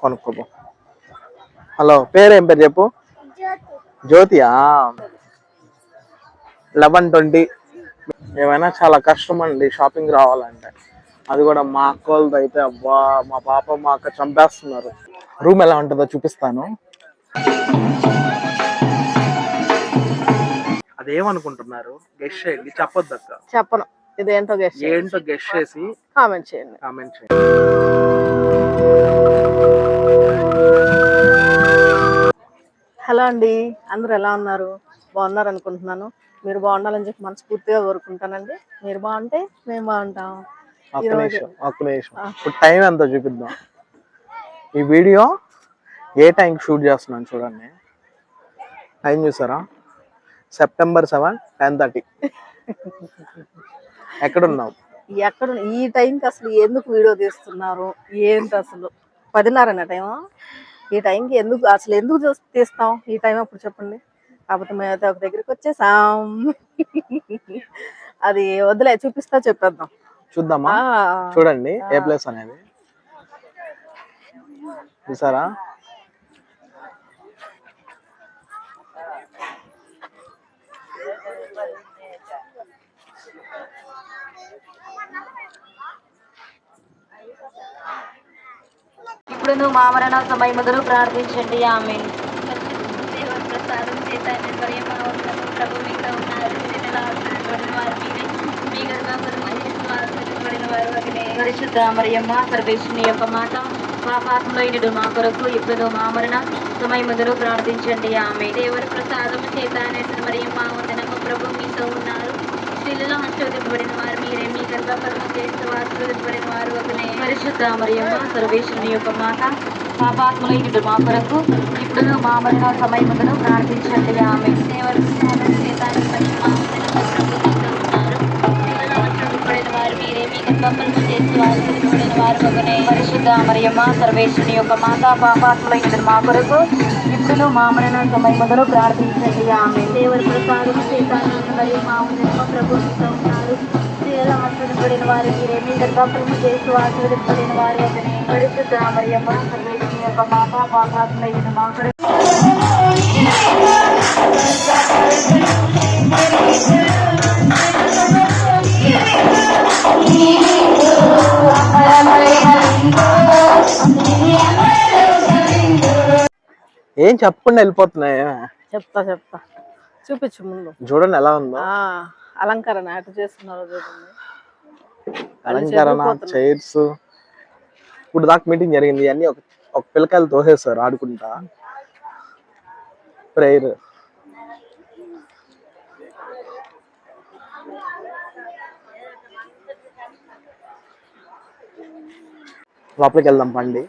కొనుక్కోపో. Hello, పేరేం పేరు చెప్పు. జ్యోతియా? 11:20. ఏమైనా చాలా కష్టం అండి షాపింగ్ రావాలంటే. అది కూడా మా అక్క వాళ్ళది అయితే అబ్బా, మా పాప మా అక్క చంపేస్తున్నారు. రూమ్ ఎలా ఉంటుందో చూపిస్తాను. అదేమనుకుంటున్నారు? గెస్ట్ చేయండి. చెప్పొద్దు అక్క. చెప్పను. ఇదేంటో గెస్ట్ చేసి కామెంట్ చేయండి. హలో అండి, అందరూ ఎలా ఉన్నారు? బాగున్నారు అనుకుంటున్నాను. మీరు బాగుండాలని చెప్పి మనస్ఫూర్తిగా కోరుకుంటానండి. మీరు బాగుంటే మేము బాగుంటాం. ఇప్పుడు టైం ఎంతో చూపిద్దాం. ఈ వీడియో ఏ టైంకి షూట్ చేస్తున్నాను చూడండి. టైం చూసారా? September 7, 10:30. ఎక్కడున్నావు? ఈ టైంకి అసలు ఎందుకు వీడియో తీస్తున్నారు? ఏంటి అసలు 10:30 టైమా? ఈ టైంకి ఎందుకు తీస్తాం ఈ టైం అప్పుడు చెప్పండి. కాకపోతే మేమైతే ఒక దగ్గరికి వచ్చేసాం. అది వదిలే, చూపిస్తా, చెప్పేద్దాం. చూద్దామా? చూడండి ఏ ప్లేస్ అనేది. చూసారా? ఇప్పుడు నువ్వు మామరణ సమయమును ప్రార్థించండి. ఆమేన్. ప్రసాదం చేత ప్రభు మీతో ఉన్నారు. పరిశుద్ధ మరియమ్మ సర్వేశ్వరుని యొక్క మాట, పాపాత్ములైనడు మా కొరకు ఇప్పుడు మా మరణ సమయమును ప్రార్థించండి. ఆమె దేవుని ప్రసాదము చేత మరియమ్మ వందనము. ప్రభు మీతో ఉన్నారు. స్త్రీలలో ఆశీర్వదింపబడిన వారు మీరే, మీ గర్భఫలము చేస్తూ ఆశీర్వదింపబడిన వారు ఒకనే. పరిశుద్ధ మరియమ్మ సర్వేశ్వరుని యొక్క మాట, పాపాత్ములైనడు మా కొరకు ఇప్పుడు మా మరణ సమయమును ప్రార్థించండి. ఆమె దేవుని ప్రసాదము చేత మరియమ్మ వందనము. పరిశుద్ధ మరియమ్మ సర్వేశ్వరుని యొక్క మాత, పాపాత్ములైన మా కొరకు ఇప్పుడు మా మరణ సమయమును ప్రార్థించండి. ఆమె దేవుని ప్రసాదము చేత మరియమ్మ వందనము. ప్రభు మీతో ఉన్నారు. స్త్రీలలో ఆశీర్వదింపబడిన వారు మీరే, మీ గర్భఫలము చేస్తూ ఆశీర్వదింపబడిన వారు ఒకనే. పరిశుద్ధ మరియమ్మ సర్వేశ్వరుని యొక్క మాత, పాపాత్ములైన మా కొరకు ఏం చెప్పకుండా వెళ్ళిపోతున్నాయా? చెప్తా చూపించు ముందు. చూడండి ఎలా ఉందో అలంకరణ ఎటు చేస్తున్నారు చూడండి. అలంకరణ, చైర్స్. ఇప్పుడు దాకా మీటింగ్ జరిగింది. అన్ని ఒక పిల్లకాయలు తోసేస్తారు ఆడుకుంటా. ప్రేయర్. లోపలికి వెళ్దాం పండి.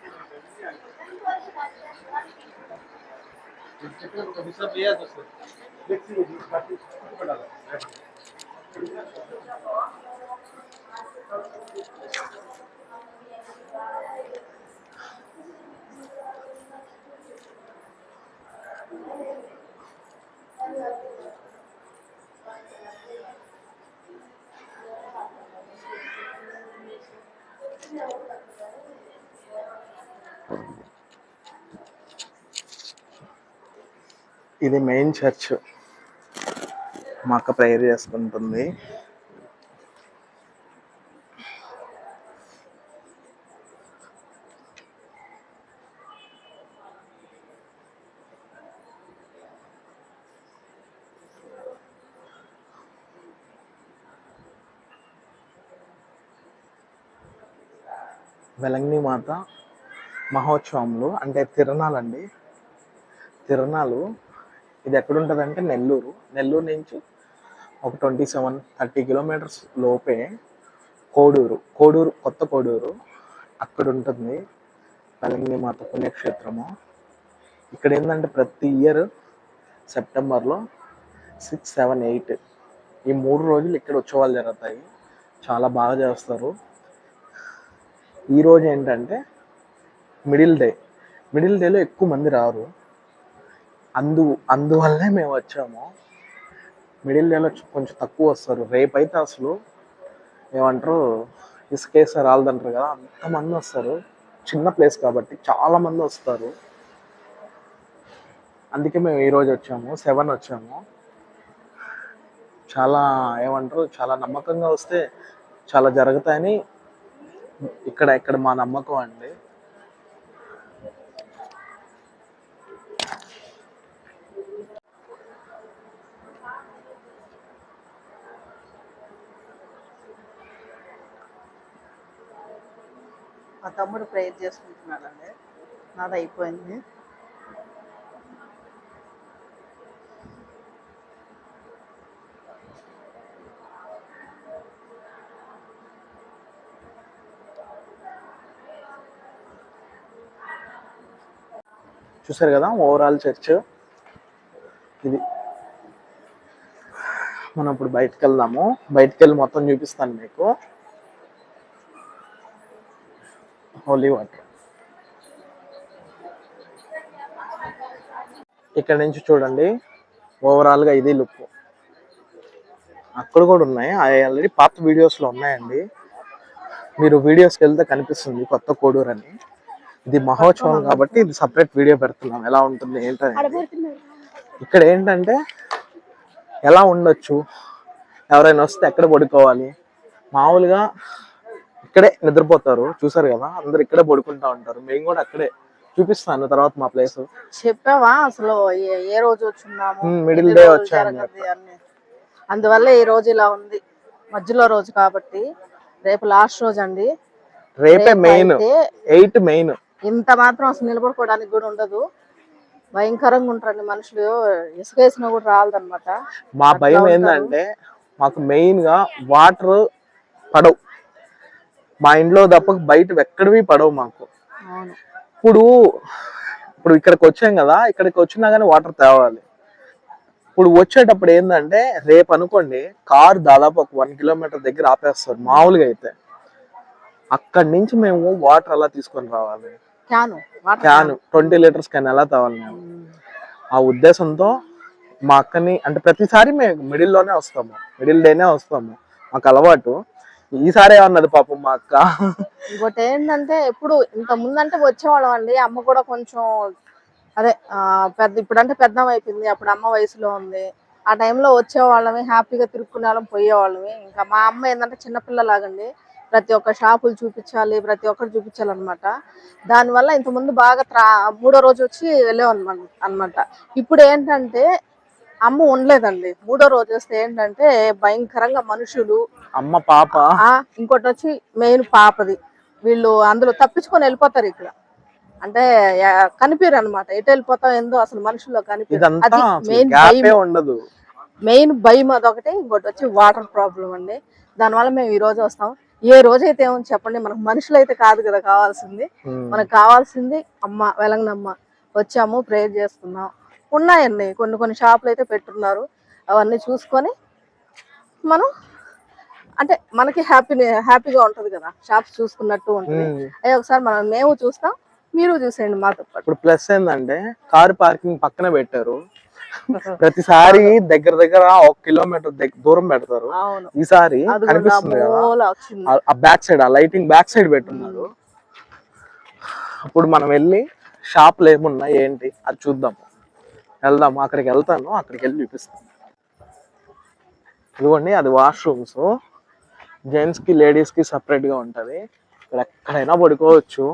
ఇది మెయిన్ చర్చ్. మా అక్క ప్రేయర్ చేసుకుంటుంది. వెలంగిని మాత మహోత్సవంలో అంటే తిరణాలండి. తిరణాలు ఇది ఎక్కడుంటుందంటే నెల్లూరు నుంచి ఒక 27-30 కిలోమీటర్స్ లోపే కోడూరు, కొత్త కోడూరు అక్కడ ఉంటుంది వెలంగిని మాత పుణ్యక్షేత్రము. ఇక్కడ ఏంటంటే ప్రతి ఇయర్ సెప్టెంబర్లో 6, 7, 8 ఈ 3 రోజులు ఇక్కడ ఉత్సవాలు జరుగుతాయి. చాలా బాగా చేస్తారు. ఈరోజు ఏంటంటే మిడిల్ డేలో ఎక్కువ మంది రారు. అందువల్లే మేము వచ్చాము. మిడిల్ డేలో కొంచెం తక్కువ వస్తారు. రేపైతే అసలు ఏమంటారు ఇసుకేస్తే రాలదంటారు కదా, అంతమంది వస్తారు. చిన్న ప్లేస్ కాబట్టి చాలా మంది వస్తారు. అందుకే మేము ఈరోజు వచ్చాము, 7 వచ్చాము. చాలా ఏమంటారు, చాలా నమ్మకంగా వస్తే చాలా జరుగుతాయని ఇక్కడ మా నమ్మకం అండి. మా తమ్ముడు ప్రేయర్ చేసుకుంటున్నాడండి, నాది అయిపోయింది. చూసారు కదా ఓవరాల్ చర్చ్ ఇది. మనం ఇప్పుడు బయటకు వెళ్దాము, బయటకు వెళ్ళి మొత్తం చూపిస్తాను మీకు. హోలీ వాటర్ ఇక్కడ నుంచి చూడండి, ఓవరాల్ గా ఇది లుక్. అక్కడ కూడా ఉన్నాయి, ఆల్రెడీ పాత వీడియోస్ లో ఉన్నాయండి. మీరు వీడియోస్కి వెళ్తే కనిపిస్తుంది కొత్త కోడూరు అని. ఇది మహోత్సవం కాబట్టి ఇది సపరేట్ వీడియో పెడుతున్నాం, ఎలా ఉంటుంది ఏంటంటే. ఇక్కడ ఏంటంటే ఎలా ఉండొచ్చు, ఎవరైనా వస్తే ఎక్కడ పడుకోవాలి, మామూలుగా ఇక్కడే నిద్రపోతారు. చూసారు కదా, అందరు ఇక్కడే పడుకుంటా ఉంటారు. మేము కూడా అక్కడే చూపిస్తాను తర్వాత మా ప్లేస్. చెప్పావా అసలు ఏ రోజు వచ్చున్నాము, మిడిల్ డే వచ్చాను. అందువల్ల ఈ రోజు ఇలా ఉంది, మధ్యలో రోజు కాబట్టి. రేపు లాస్ట్ రోజు అండి, రేపే మెయిన్, 8 మెయిన్. ఇంత మాత్రం అసలు నిలబడుకోవడానికి కూడా ఉండదు, భయంకరంగా ఉంటారండి మనుషులు. ఇసుకేసినా కూడా రాలదన్నమాట. మా భయం ఏంటంటే మాకు మెయిన్ గా వాటర్ పడవు, మా ఇంట్లో తప్ప బయట ఎక్కడివి పడవు మాకు. ఇప్పుడు ఇక్కడికి వచ్చాం కదా, ఇక్కడికి వచ్చినా కానీ వాటర్ తేవాలి. ఇప్పుడు వచ్చేటప్పుడు ఏంటంటే రేపు అనుకోండి, కారు దాదాపు ఒక 1 కిలోమీటర్ దగ్గర ఆపేస్తారు మామూలుగా అయితే. అక్కడి నుంచి మేము వాటర్ ఎలా తీసుకొని రావాలి, క్యాన్ 20 లీటర్స్ క్యాన్ ఎలా తేవాలి మేము. ఆ ఉద్దేశంతో మా అక్కని, అంటే ప్రతిసారి మేము మిడిల్ లోనే వస్తాము, మిడిల్ డేనే వస్తాము, మాకు అలవాటు. ఈసారి ఏమన్నది పాపం మా అక్క. ఇంకోటి ఏంటంటే ఎప్పుడు ఇంత ముందంటే వచ్చేవాళ్ళం అండి, అమ్మ కూడా కొంచెం అదే పెద్ద, ఇప్పుడంటే పెద్ద అయిపోయింది, అప్పుడు అమ్మ వయసులో ఉంది. ఆ టైంలో వచ్చేవాళ్ళమి, హ్యాపీగా తిరుక్కునే వాళ్ళం, పోయేవాళ్ళమి. ఇంకా మా అమ్మ ఏంటంటే చిన్నపిల్లలాగండి, ప్రతి ఒక్క షాపులు చూపించాలి, ప్రతి ఒక్కరు చూపించాలన్నమాట. దానివల్ల ఇంతకుముందు బాగా 3వ రోజు వచ్చి వెళ్ళేవాళ్ళం అనమాట. ఇప్పుడు ఏంటంటే అమ్మ ఉండలేదండి, 3వ రోజు వస్తే ఏంటంటే భయంకరంగా మనుషులు, అమ్మ పాప, ఇంకోటి వచ్చి మెయిన్ పాపది, వీళ్ళు అందులో తప్పించుకొని వెళ్ళిపోతారు. ఇక్కడ అంటే కనిపిరు అనమాట, ఎటు వెళ్ళిపోతాం ఏందో అసలు మనుషుల్లో కనిపిరు. అది మెయిన్ భయం అదొకటి. ఇంకోటి వచ్చి వాటర్ ప్రాబ్లం అండి. దానివల్ల మేము ఈ రోజు వస్తాం. ఏ రోజైతే ఏమని చెప్పండి, మనకు మనుషులు అయితే కాదు కదా కావాల్సింది, మనకు కావాల్సింది అమ్మ, వెలంగనమ్మ. వచ్చాము, ప్రేయర్ చేసుకున్నాం. ఉన్నాయండి కొన్ని షాపులు అయితే పెట్టున్నారు, అవన్నీ చూసుకొని మనం అంటే మనకి హ్యాపీగా ఉంటది కదా, షాప్స్ చూసుకున్నట్టు ఉంటుంది. అయ్యి ఒకసారి మేము చూస్తాం, మీరు చూసేయండి మాతో పాటు. ఇప్పుడు ప్లస్ ఏంటంటే కారు పార్కింగ్ పక్కన పెట్టారు, ప్రతిసారి దగ్గర 1 కిలోమీటర్ దూరం పెడతారు. ఈసారి కనిపిస్తుంది ఆ బ్యాక్ సైడ్, ఆ లైటింగ్ బ్యాక్ సైడ్ పెట్టున్నారు. ఇప్పుడు మనం వెళ్ళి షాపులు ఏమున్నాయి ఏంటి అది చూద్దాము, వెళ్దాము. అక్కడికి వెళ్తాను, అక్కడికి వెళ్ళి చూపిస్తాను. ఇదిగోండి, అది వాష్రూమ్స్, జెంట్స్ కి లేడీస్ కి సపరేట్ గా ఉంటది. ఇక్కడ ఎక్కడైనా పడుకోవచ్చు.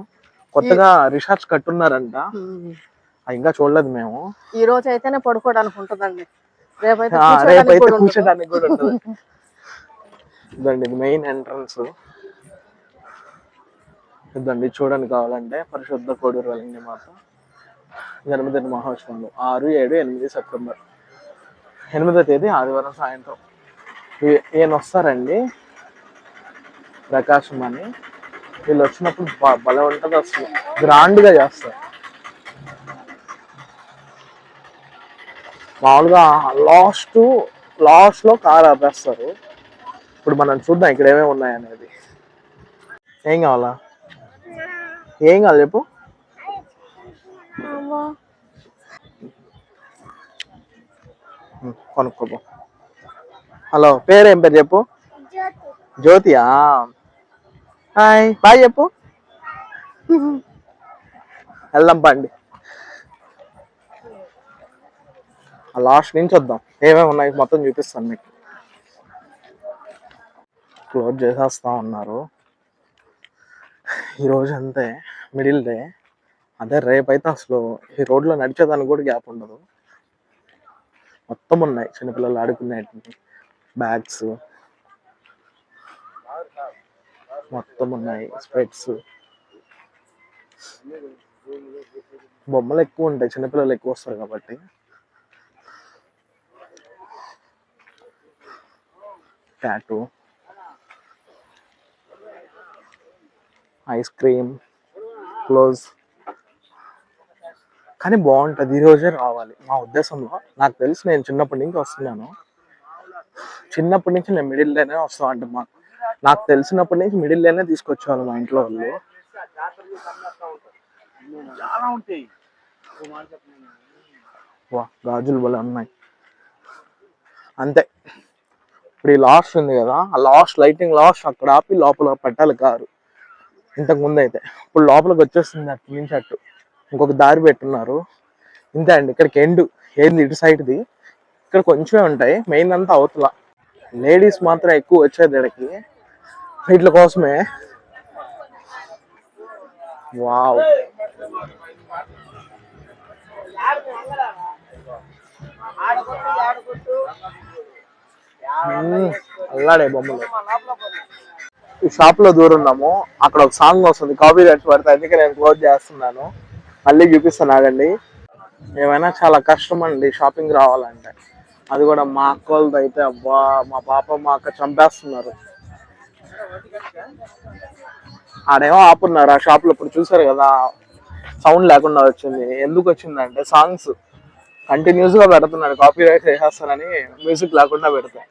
కొత్తగా రిసార్ట్స్ కట్టున్నారంట, ఇంకా చూడలేదు మేము. ఈ రోజు అయితేనే పడుకోవడానికి ఉంటుందండి, రేపైతే కూర్చోడానికి కూడా ఉంటుంది. ఇదండి మెయిన్ ఎంట్రన్స్. ఇదండి చూడడానికి కావాలంటే పరిశుద్ధ కోడూరు వెలంగి మాత జన్మదిన మహోత్సవం 6, 7, 8 సెప్టెంబర్. 8వ తేదీ ఆదివారం సాయంత్రం. ఈయన వస్తారండి, ప్రకాశం అని. వీళ్ళు వచ్చినప్పుడు భలే ఉంటుంది, అసలు గ్రాండ్ గా చేస్తారు. మామూలుగా లాస్ట్ లో కార్ ఆపేస్తారు. ఇప్పుడు మనం చూద్దాం ఇక్కడ ఏమేమి ఉన్నాయనేది. ఏం కావాలా, ఏం కావాలి చెప్పు. కొనుక్కోపో. హలో, పేరేం పేరు చెప్పు. జ్యోతియా? హాయ్ బాయ్ చెప్పు. వెళ్దాం పండి. లాస్ట్ నుంచి వద్దాం, ఏమేమి ఉన్నాయి మొత్తం చూపిస్తాను మీకు. క్లోజ్ చేసేస్తా ఉన్నారు ఈరోజు, అంతే మిడిల్ డే. అదే రేపైతే అసలు ఈ రోడ్లో నడిచేదానికి కూడా గ్యాప్ ఉండదు. మొత్తం ఉన్నాయి చిన్నపిల్లలు ఆడుకునేటివి, బ్యాగ్స్ మొత్తం ఉన్నాయి, స్పెట్స్, బొమ్మలు ఎక్కువ ఉంటాయి, చిన్నపిల్లలు ఎక్కువ వస్తారు కాబట్టి. Tattoo, ice cream, close. కానీ బాగుంటుంది, ఈరోజే రావాలి మా ఉద్దేశంలో. నాకు తెలిసి నేను చిన్నప్పటి నుంచి వస్తున్నాను, చిన్నప్పటి నుంచి నేను మిడిల్ డేనే వస్తాను. అంటే నాకు తెలిసినప్పటి నుంచి మిడిల్ డేనే తీసుకొచ్చేవాళ్ళు మా ఇంట్లో వాళ్ళు. వా గాజులు భలే ఉన్నాయి. అంతే, ఇప్పుడు ఈ లాస్ట్ ఉంది కదా, ఆ లాస్ట్ లైటింగ్ లాస్ట్ అక్కడ ఆపి లోపల పెట్టాలి కారు. ఇంతకు ముందు అయితే, ఇప్పుడు లోపలికి వచ్చేస్తుంది అటు నుంచి అటు, ఇంకొక దారి పెట్టున్నారు. ఇంతే అండి, ఇక్కడికి ఎండు ఏంది ఇటు సైడ్ది. ఇక్కడ కొంచెమే ఉంటాయి, మెయిన్ అంతా అవతల. లేడీస్ మాత్రం ఎక్కువ వచ్చేది ఇక్కడికి వీటి కోసమే. వావ్, అల్లాడే బొమ్మలు. ఈ షాప్ లో దూరున్నాము, అక్కడ ఒక సాంగ్ వస్తుంది, కాపీ రైట్స్ పడితే, అందుకే నేను క్లోజ్ చేస్తున్నాను. మళ్ళీ చూపిస్తాను ఆగండి. ఏమైనా చాలా కష్టం అండి షాపింగ్ రావాలంటే, అది కూడా మా అక్క వాళ్ళతో అయితే అబ్బా, మా పాప మా అక్క చంపేస్తున్నారు. ఆడేమో ఆపున్నారు ఆ షాప్ లో, ఇప్పుడు చూసారు కదా సౌండ్ లేకుండా వచ్చింది. ఎందుకు వచ్చిందంటే సాంగ్స్ కంటిన్యూస్ గా పెడుతున్నాడు, కాపీ రైట్ వేసేస్తానని మ్యూజిక్ లేకుండా పెడతాయి.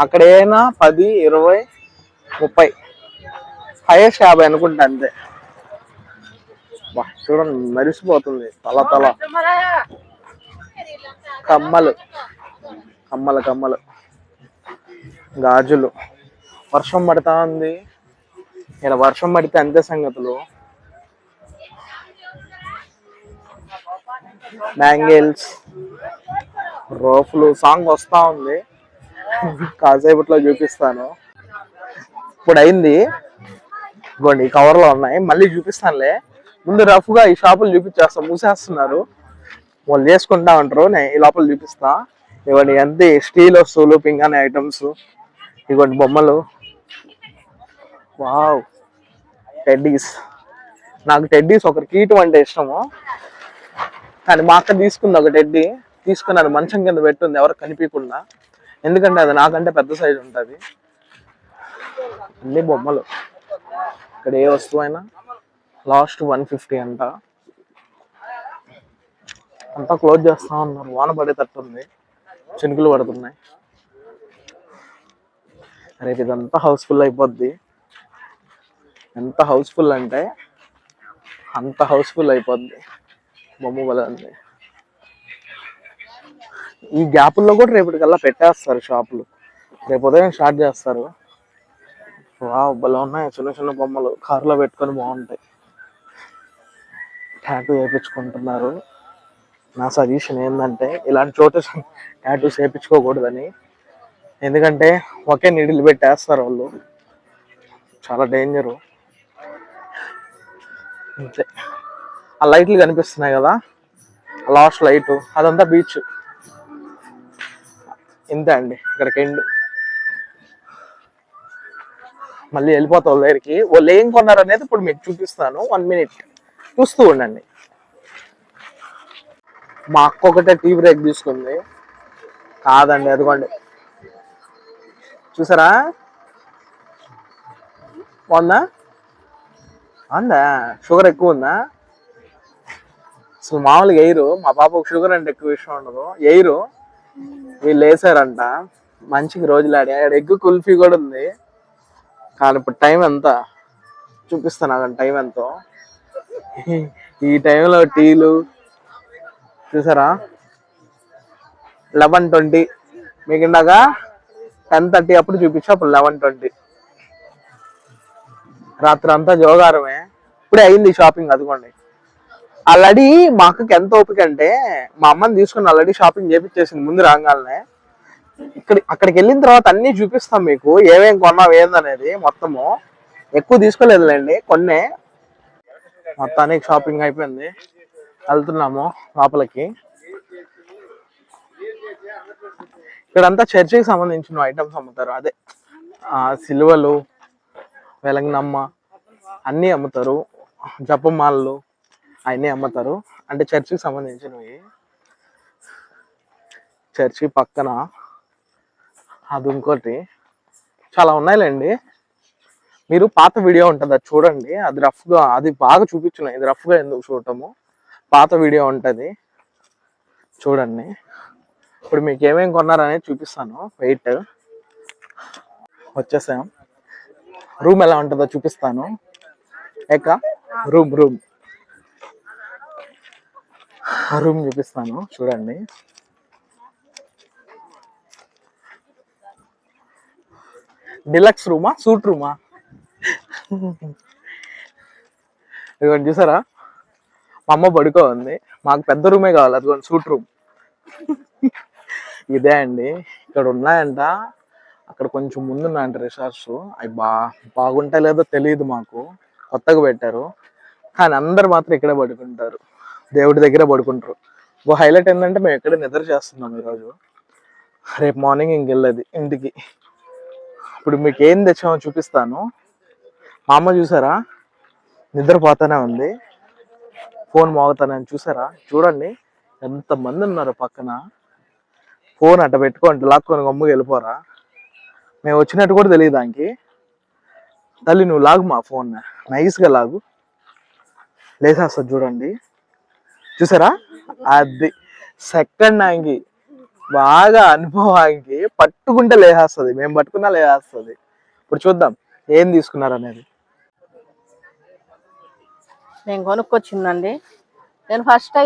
అక్కడ ఏమైనా 10, 20, 30, హైయెస్ట్ 50 అనుకుంటా అంతే. చూడండి మెరిసిపోతుంది తల తల. కమ్మలు కమ్మలు కమ్మలు, గాజులు. వర్షం పడతా ఉంది, ఇలా వర్షం పడితే అంతే సంగతులు. బ్యాంగిల్స్, రోఫ్లు. సాంగ్ వస్తా ఉంది, కాసేపట్లో చూపిస్తాను. ఇప్పుడు అయింది, ఇగోండి ఈ కవర్లో ఉన్నాయి, మళ్ళీ చూపిస్తానులే. ముందు రఫ్గా ఈ షాపులు చూపించేస్తా, మూసేస్తున్నారు, వాళ్ళు చేసుకుంటా ఉంటారు. నేను ఈ లోపల చూపిస్తా. ఇవ్వండి అంతే, స్టీల్ వస్తువులు, పింగాణి ఐటమ్స్, ఇవ్వండి బొమ్మలు. Wow, teddies. నాకు టెడ్డీస్ ఒకరి కీటు అంటే ఇష్టము, కానీ మా అక్క తీసుకుంది ఒక టెడ్డీ, తీసుకున్నాను మంచం కింద పెట్టుంది ఎవరు కనిపించకుండా, ఎందుకంటే అది నాకంటే పెద్ద సైజు ఉంటుంది. అన్ని బొమ్మలు. ఇక్కడ ఏ వస్తువు అయినా లాస్ట్ 150 అంట. అంతా క్లోజ్ చేస్తా ఉన్నారు, వాన పడేటట్టుంది, చినుకులు పడుతున్నాయి. రేపు ఇదంతా హౌస్ఫుల్ అయిపోద్ది. ఎంత హౌస్ఫుల్ అంటే అంత హౌస్ఫుల్ అయిపోద్ది. బొమ్మ బల ఉంది. ఈ గ్యాపుల్లో కూడా రేపటికల్లా పెట్టేస్తారు షాపులు, రేపు ఉదయం స్టార్ట్ చేస్తారు. వావ్, భలే ఉన్నాయి చిన్న చిన్న బొమ్మలు, కారులో పెట్టుకొని బాగుంటాయి. టాటూ వేయించుకుంటున్నారు. నా సజెషన్ ఏంటంటే ఇలాంటి చోట టాటూస్ వేయించుకోకూడదని, ఎందుకంటే ఒకే నీడిల్ పెట్టేస్తారు వాళ్ళు, చాలా డేంజరు. అంతే, ఆ లైట్లు కనిపిస్తున్నాయి కదా, లాస్ట్ లైట్ అదంతా బీచ్. ఇంతే అండి, ఇక్కడికి ఎండ్. మళ్ళీ వెళ్ళిపోతా వాళ్ళ దగ్గరికి. వాళ్ళు ఏం కొన్నారు అనేది ఇప్పుడు మీకు చూపిస్తాను, 1 minute చూస్తూ ఉండండి. మా అక్క ఒకటే టీ బ్రేక్ తీసుకుంది. కాదండి, అదిగోండి చూసారా, బాగుందా? అందా, షుగర్ ఎక్కువ ఉందా? అసలు మామూలుగా ఎయిరు, మా పాపకు షుగర్ అంటే ఎక్కువ ఇష్టం ఉండదు, ఎయిరు వీళ్ళు వేసారంట. మంచిగా రోజులు ఆడి ఎగ్ కుల్ఫీ కూడా ఉంది. కానీ ఇప్పుడు టైం ఎంత చూపిస్తాను, టైం ఎంతో. ఈ టైంలో టీలు చూసారా, 11:20. మీకు ఇందాక 10:30 అప్పుడు చూపించా, అప్పుడు 11:20. రాత్రి అంతా జోగారమే. ఇప్పుడే అయింది షాపింగ్, అదిగోండి. ఆల్రెడీ మా అక్కకి ఎంత ఓపిక అంటే మా అమ్మని తీసుకుని ఆల్రెడీ షాపింగ్ చేపించేసింది ముందు రాగానే. అక్కడికి వెళ్ళిన తర్వాత అన్ని చూపిస్తాం మీకు, ఏమేం కొన్నాం ఏందనేది. మొత్తము ఎక్కువ తీసుకోలేదులేండి, కొన్నే. మొత్తానికి షాపింగ్ అయిపోయింది, వెళ్తున్నాము లోపలికి. ఇక్కడంతా చర్చికి సంబంధించిన ఐటమ్స్ అమ్ముతారు. అదే సిలువలు, వెలంగనమ్మ అన్నీ అమ్ముతారు. జపమాలలు అవన్నీ అమ్ముతారు. అంటే చర్చికి సంబంధించినవి. చర్చి పక్కన అది ఇంకోటి చాలా ఉన్నాయిలేండి. మీరు పాత వీడియో ఉంటుంది అది చూడండి, అది రఫ్గా, అది బాగా చూపించున్నాయి. ఇది రఫ్గా ఎందుకు చూడటము, పాత వీడియో ఉంటుంది చూడండి. ఇప్పుడు మీకు ఏమేమి కొన్నారనేది చూపిస్తాను. వెయిట్ వచ్చేసాం. రూమ్ ఎలా ఉంటుందో చూపిస్తాను. రూమ్ చూపిస్తాను చూడండి. డిలక్స్ రూమా, సూట్ రూమా? ఇదిగోండి చూసారా, మా అమ్మ పడుకో ఉంది. మాకు పెద్ద రూమే కావాలి, అదిగోండి సూట్ రూమ్. ఇదే అండి. ఇక్కడ ఉన్నాయంట, అక్కడ కొంచెం ముందున్నాయంట రిసార్ట్స్. అవి బాగుంటాయి లేదో తెలియదు మాకు, కొత్తగా పెట్టారు. కానీ అందరు మాత్రం ఇక్కడే పడుకుంటారు, దేవుడి దగ్గర పడుకుంటారు. ఇంకో హైలైట్ ఏంటంటే మేము ఇక్కడే నిద్ర చేస్తున్నాం ఈరోజు. రేపు మార్నింగ్ ఇంకెళ్ళేది ఇంటికి. ఇప్పుడు మీకు ఏం తెచ్చామో చూపిస్తాను. మా అమ్మ చూసారా నిద్రపోతానే ఉంది, ఫోన్ మోగుతానే చూసారా. చూడండి ఎంతమంది ఉన్నారు పక్కన. ఫోన్ అట్ట పెట్టుకోండి, లాక్కొని గమ్ముగా వెళ్ళిపోరా. మేము వచ్చినట్టు కూడా తెలియదు దానికి. తల్లి నువ్వు లాగు మా ఫోన్, నైస్గా లాగు, లేసేస్తుంది చూడండి. చూసారా, అది సెకండ్ ఆంగి బాగా అనుభవానికి పట్టుకుంటే లేసేస్తుంది, మేము పట్టుకున్నా లేసేస్తుంది. ఇప్పుడు చూద్దాం ఏం తీసుకున్నారు అనేది. నేను కొనుక్కొచ్చిందండి. నేను ఫస్ట్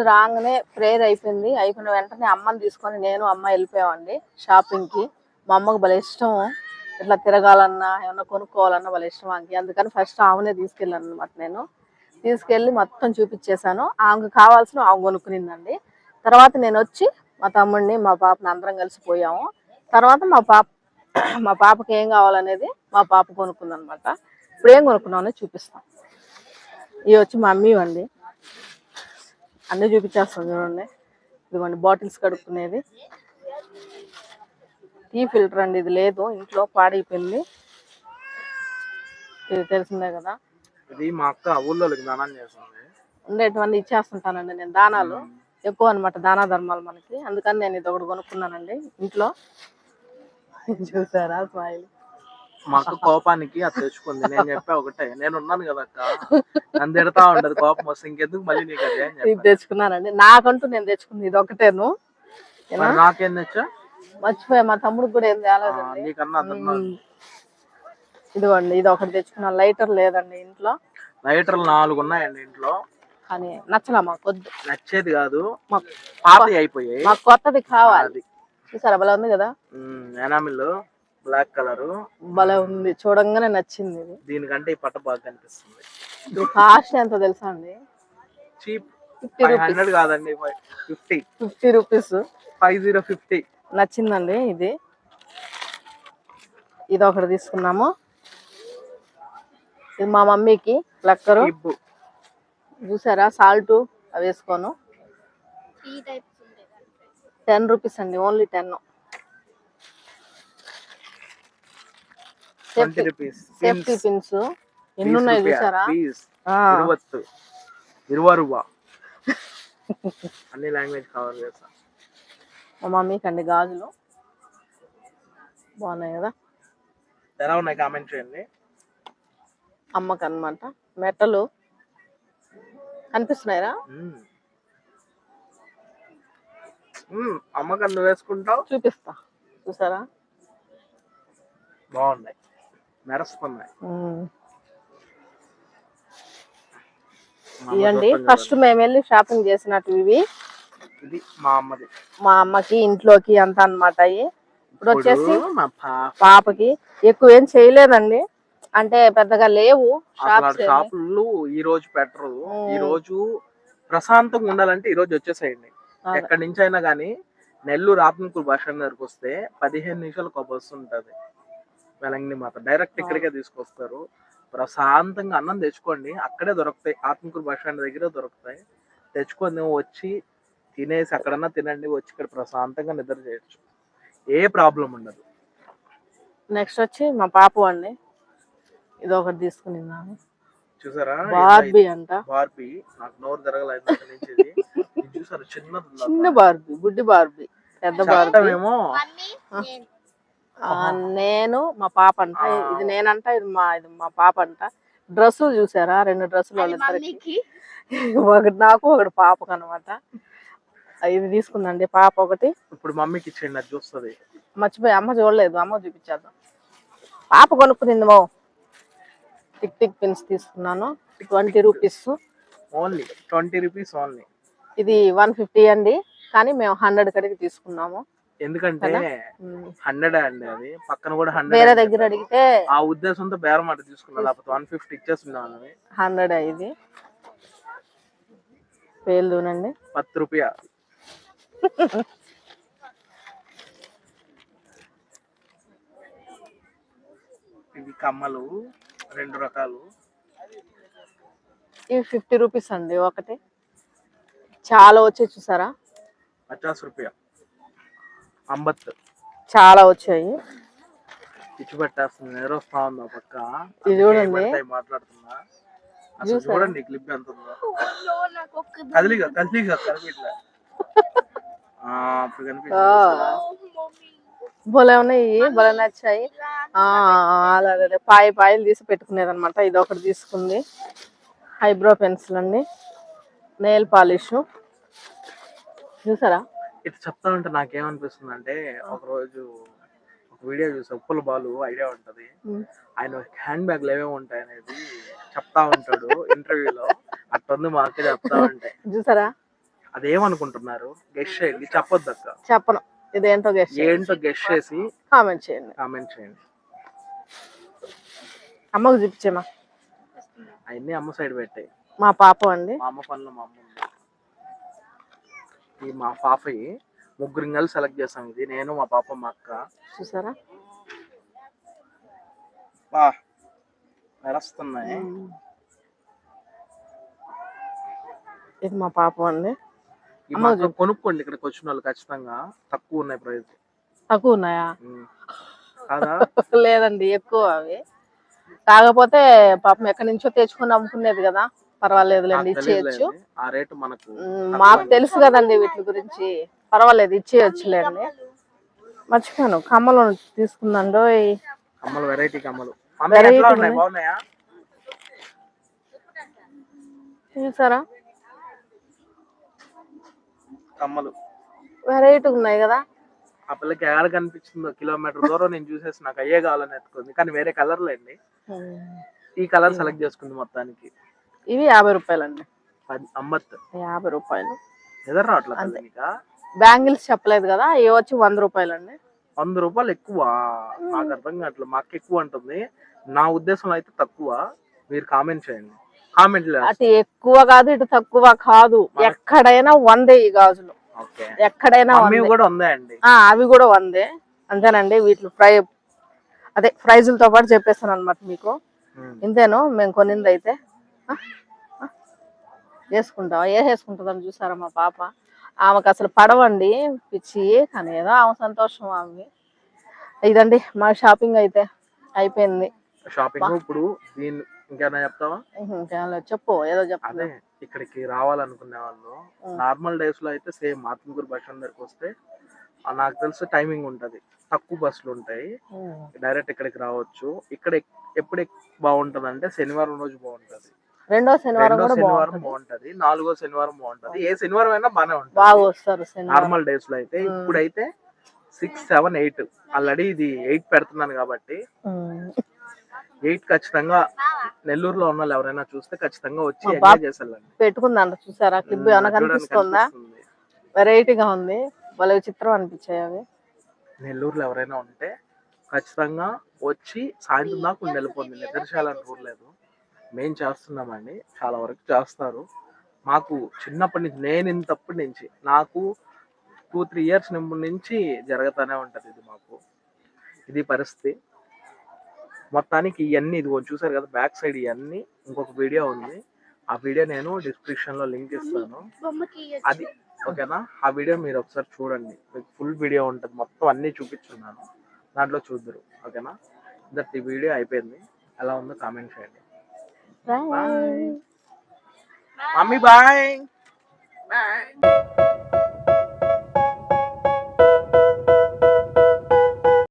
రాగానే ప్రేయర్ అయిపోయింది. అయిపోయిన వెంటనే అమ్మని తీసుకొని నేను అమ్మ వెళ్ళిపోయామండి షాపింగ్కి. మా అమ్మకు భలే ఇష్టం ఇట్లా తిరగాలన్నా ఏమన్నా కొనుక్కోవాలన్నా భలే ఇష్టం ఆమెకి. అందుకని ఫస్ట్ ఆమెనే తీసుకెళ్ళాను అనమాట. నేను తీసుకెళ్ళి మొత్తం చూపించేశాను. ఆమెకు కావాల్సిన ఆమె కొనుక్కునిందండి. తర్వాత నేను వచ్చి మా తమ్ముడిని మా పాపని అందరం కలిసిపోయాము. తర్వాత మా పాపకి ఏం కావాలనేది మా పాప కొనుక్కుంది అనమాట. ఇప్పుడు ఏం కొనుక్కున్నామని చూపిస్తాం. ఇవి వచ్చి మా మమ్మీ అండి, అన్నీ చూపించేస్తాం చూడండి. ఇదిగోండి బాటిల్స్ కడుక్కునేది, టీ ఫిల్టర్ అండి. ఇది లేదు ఇంట్లో, పాడైపోయింది. ఇది తెలిసిందే కదా. ఇది మా అక్క ఊళ్ళోకి దానం చేస్తుంది. ఉండేటువంటి ఇచ్చేస్తుంటానండి నేను. దానాలు ఎక్కువ అనమాట, దానా ధర్మాలు మనకి. అందుకని నేను ఇది ఒకటి కొనుక్కున్నానండి ఇంట్లో. చూసారా స్మైల్. మా అక్క కోపానికి అది తెచ్చుకుంది. నేను చెప్పా ఒకటే, నేను ఉన్నాను కదా అక్క, నన్ను తిడతా ఉండదు కోపం వస్తే, ఇంకెందుకు మళ్ళీ నీకు అదే ఇది తెచ్చుకున్నానండి. నాకంటూ నేను తెచ్చుకుంది ఇది ఒకటేను. నాకేం తెచ్చా మర్చిపోయా, మా తమ్ముడికి కూడా ఏం తేలేదండి. ఇదిగోండి ఇది ఒకటి తెచ్చుకున్నాను. లైటర్ లేదండి ఇంట్లో. లైటర్లు 4 ఉన్నాయండి ఇంట్లో, కానీ నచ్చలా మాకు. వద్దు, నచ్చేది కాదు, పాతవి అయిపోయాయి, మాకు కొత్తది కావాలి. చూసారా భలే ఉంది కదా, ఎనామిల్ బ్లాక్ కలర్ భలే ఉంది, చూడంగానే నచ్చింది. ఇది దీనికంటే ఈ పట్ట బాగా కనిపిస్తుంది. ఇది కాస్ట్ ఎంతో తెలుసా అండి? చీప్ 500 కాదండి, 50 రూపీస్. 50 నచ్చిందండి ఇది. ఇది ఒకటి తీసుకున్నాము. ఇది మా మమ్మీకి లక్కరు. చూసారా సాల్ట్ అవి వేసుకోను. 10 రూపీస్ అండి, ఓన్లీ 10. సేఫ్టీ పిన్స్ ఎన్ని ఉన్నాయి చూసారా. 20 రూపాయ అన్ని లాంగ్వేజ్ కవర్ చేస్తా. మా మమ్మీకి అండి గాజులు బాగున్నాయి కదా, ఎలా ఉన్నాయి కామెంట్ చేయండి. అమ్మకి అన్నమాట మెట్టలు కనిపిస్తున్నాయిరా. అమ్మకి నువ్వు వేసుకుంటావు, చూపిస్తా. చూసారా బాగున్నాయి, మెరుస్తున్నాయి. ఇవ్వండి ఫస్ట్ మేము వెళ్ళి షాపింగ్ చేసినట్టు ఇవి. ఇది మా అమ్మది, మా అమ్మకి ఇంట్లోకి అంతా అన్నమాట. ఇప్పుడు వచ్చేసి పాపకి ఎక్కువ ఏం చేయలేదండి. అంటే పెద్దగా లేవు అసలు షాపులు ఈ రోజు పెట్టరు. ఈ రోజు ప్రశాంతంగా ఉండాలంటే ఈ రోజు వచ్చేసేయండి. ఎక్కడి నుంచి అయినా కానీ నెల్లూరు ఆత్మకూరు బస్ స్టాండ్ దగ్గరకు వస్తే 15 నిమిషాలకు ఒక బస్సు ఉంటది. వెలంగిని మాత డైరెక్ట్ ఇక్కడికే తీసుకొస్తారు. ప్రశాంతంగా అన్నం తెచ్చుకోండి, అక్కడే దొరుకుతాయి. ఆత్మకూరు బస్ స్టాండ్ దగ్గర దొరుకుతాయి. తెచ్చుకొని వచ్చి తినేసి అక్కడన్నా తినండి, వచ్చి ఇక్కడ ప్రశాంతంగా నిద్ర చేయొచ్చు. ఏ ప్రాబ్లం ఉండదు. నెక్స్ట్ వచ్చి మా పాప అండి, ఇది ఒకటి తీసుకున్నాను. చూసారా బార్బీ అంట. బార్బీ నాకు నోరు జరగలేదు నుంచి. చూసారు చిన్న బార్బీ, బుడ్డి బార్బీ. పెద్ద బార్బీ ఏమో నేను మా పాప అంట. ఇది నేనంట, ఇది మా పాప అంట. డ్రెస్సులు చూసారా, 2 డ్రెస్సులు వాళ్ళిద్దరికి, ఒకటి నాకు ఒకటి పాపకు అనమాట. ఇది తీసుకుందండి పాప ఒకటి. ఇప్పుడు మమ్మీకి ఇచ్చేయండి, అది చూస్తుంది. మర్చిపోయి అమ్మ చూడలేదు, అమ్మ చూపించేద్దాం. పాప కొనుక్కునింది మో. టిక్ టిక్ పిన్స్ తీసుకున్నాను, 20 రూపీస్ ఓన్లీ. 20 rupees only. ఇది 150 అండి, కానీ మేము 100 కడిగి తీసుకున్నాము. ఎందుకంటే 100 అండి, అది పక్కన కూడా 100. వేరే దగ్గర అడిగితే ఆ ఉద్దేశంతో బేరం మాట తీసుకున్నా, లేకపోతే 150 ఇచ్చేస్తున్నాను. 100 ఇది పేలునండి, 10 రూపాయ. ఇవి కమ్మలు 2 రకాలు. ఇవి 50 రూపీస్ అండి ఒకటి. చాలా వచ్చాయి చూసారా, 50 రూపాయ. అంబత్ చాలా వచ్చాయి. పిచ్చి పెట్టేస్తుంది, నిద్ర వస్తా ఉందా పక్క. ఇది చూడండి, మాట్లాడుతున్నా. అసలు చూడండి క్లిప్ ఎంత ఉందో. కదిలిగా కదిలిగా కనిపించలే. అప్పుడు భలే ఉన్నాయి, భలే నచ్చాయి. అలాగే పాయలు తీసి పెట్టుకునేది అనమాట. ఇది ఒకటి తీసుకుంది. ఐబ్రో పెన్సిల్ అండి, నెయిల్ పాలిష్. చూసారా, ఇట్లా చెప్తా ఉంటే నాకేమనిపిస్తుంది అంటే, ఒక రోజు ఒక వీడియో చూసా, ఉప్పుల బాలు ఐడియా ఉంటది. ఆయన హ్యాండ్ బ్యాగ్ లో ఏమేమి ఉంటాయి అనేది చెప్తా ఉంటాడు ఇంటర్వ్యూలో. అట్టుంది మా అక్క చెప్తా ఉంటాయి. చూసారా, అదేమనుకుంటున్నారు గెస్ట్ చేయండి, చెప్పొద్దు అక్క. చెప్పను, ఇదేంటో ఏంటో గెస్ట్ చేసి కామెంట్ చేయండి. అమ్మకు చూపించేమా, అవన్నీ అమ్మ సైడ్ పెట్టాయి. మా పాప అండి, మా అమ్మ పనులు మా అమ్మ. ఈ మా పాపయి 3 కలిసి సెలెక్ట్ చేసాం. ఇది నేను, మా పాప, మా అక్క. చూసారా మెరుస్తున్నాయి. ఇది మా పాప అండి. కొనుక్కోండి, ఇక్కడికి వచ్చిన వాళ్ళు ఖచ్చితంగా. తక్కువ ఉన్నాయి, ప్రైస్ తక్కువ ఉన్నాయా? కాదా? లేదండి, ఎక్కువ అవి. కాకపోతే పాపం ఎక్కడి నుంచో తెచ్చుకుని అమ్ముకునేది కదా, పర్వాలేదులేండి, ఇచ్చేయచ్చు. ఆ రేటు మనకు మాకు తెలుసు కదండి వీటి గురించి, పర్వాలేదు ఇచ్చేయచ్చులేండి. మర్చిపోయాను, కమ్మలు తీసుకుందండో. కమ్మలు, వెరైటీ కమ్మలు. బాగున్నాయా? చూసారా, కమ్మలు వెరైటీ ఉన్నాయి కదా. ఆ పిల్లకి ఎక్కడ కనిపించిందో కిలోమీటర్ దూరం నేను చూసేసి నాకు అయ్యే కావాలని ఎత్తుకుంది, కానీ వేరే కలర్ లేండి. ఈ కలర్ సెలెక్ట్ చేసుకుంది మొత్తానికి. ఇవి 50 రూపాయలండి. అమ్మత్ 50 రూపాయలు. ఎదురు రావట్లేదు. బ్యాంగిల్స్ చెప్పలేదు కదా, ఇవి వచ్చి 100 రూపాయలండి. 100 రూపాయలు ఎక్కువ? నాకు అర్థం కావట్లేదు. మాకు ఎక్కువ అంటుంది, నా ఉద్దేశంలో అయితే తక్కువ. మీరు కామెంట్ చేయండి. కామెంట్ అటు ఎక్కువ కాదు, ఇటు తక్కువ కాదు, ఎక్కడైనా 100 ఈ గాజులు. ఎక్కడైనా కూడా ఉందండి. అవి కూడా 100. అంతేనండి. వీటి ప్రైజులతో పాటు చెప్పేస్తాను అనమాట మీకు. ఇంతేను మేము కొనింది అయితే. వేసుకుంటావా? వేసుకుంటుందని చూసారా మా పాప. ఆమెకు అసలు పడవండి పిచ్చి, కానీ ఏదో ఆమె సంతోషం ఆమె. ఇదండి మా షాపింగ్ అయితే అయిపోయింది. షాపింగ్ ఇప్పుడు ఇంకేమైనా చెప్తావా? చెప్పు, ఏదో చెప్తాను. ఇక్కడికి రావాలనుకునే వాళ్ళు నార్మల్ డేస్ లో అయితే సేమ్ ఆత్మకూరు బస్ స్టాండ్ దగ్గరకు వస్తే నాకు తెలిసి టైమింగ్ ఉంటది, తక్కువ బస్సులు ఉంటాయి, డైరెక్ట్ ఇక్కడికి రావచ్చు. ఇక్కడ ఎప్పుడు బాగుంటది అంటే శనివారం రోజు బాగుంటది, రెండో శనివారం బాగుంటది, 4వ శనివారం బాగుంటది. ఏ శనివారం అయినా బాగానే ఉంటది నార్మల్ డేస్ లో అయితే. ఇప్పుడైతే 6, 7, 8 ఆల్రెడీ ఇది 8 పెడుతున్నాను కాబట్టి 8 ఖచ్చితంగా నెల్లూరులో ఉన్న వాళ్ళు ఎవరైనా చూస్తే ఖచ్చితంగా వచ్చి ఎంజాయ్ చేసేయాలండి. పెట్టుకుందంట చూసారా, క్లిప్ ఏమైనా కనిపిస్తుందా? వెరైటీగా ఉంది, వాళ్ళ చిత్రం అనిపించాయి అవి. నెల్లూరులో ఎవరైనా ఉంటే ఖచ్చితంగా వచ్చి సాయంత్రం దాకా ఉండి వెళ్ళిపోతుంది. నిద్రశాలని రూల్ లేదు. మేము చేస్తున్నామండి, చాలా వరకు చేస్తారు. మాకు చిన్నప్పటి నుంచి, నేను ఇంతప్పటి నుంచి నాకు 2-3 ఇయర్స్ నుంచి జరుగుతూనే ఉంటుంది ఇది. మాకు ఇది పరిస్థితి. మొత్తానికి ఇవన్నీ ఇదిగో చూసారు కదా, బ్యాక్ సైడ్ ఇవన్నీ. ఇంకొక వీడియో ఉంది, ఆ వీడియో నేను డిస్క్రిప్షన్లో లింక్ ఇస్తాను. అది ఓకేనా? ఆ వీడియో మీరు ఒకసారి చూడండి, మీకు ఫుల్ వీడియో ఉంటుంది, మొత్తం అన్నీ చూపించున్నాను, దాంట్లో చూద్దరు. ఓకేనా? ఈ వీడియో అయిపోయింది. ఎలా ఉందో కామెంట్ చేయండి. Bye mummy, bye bye.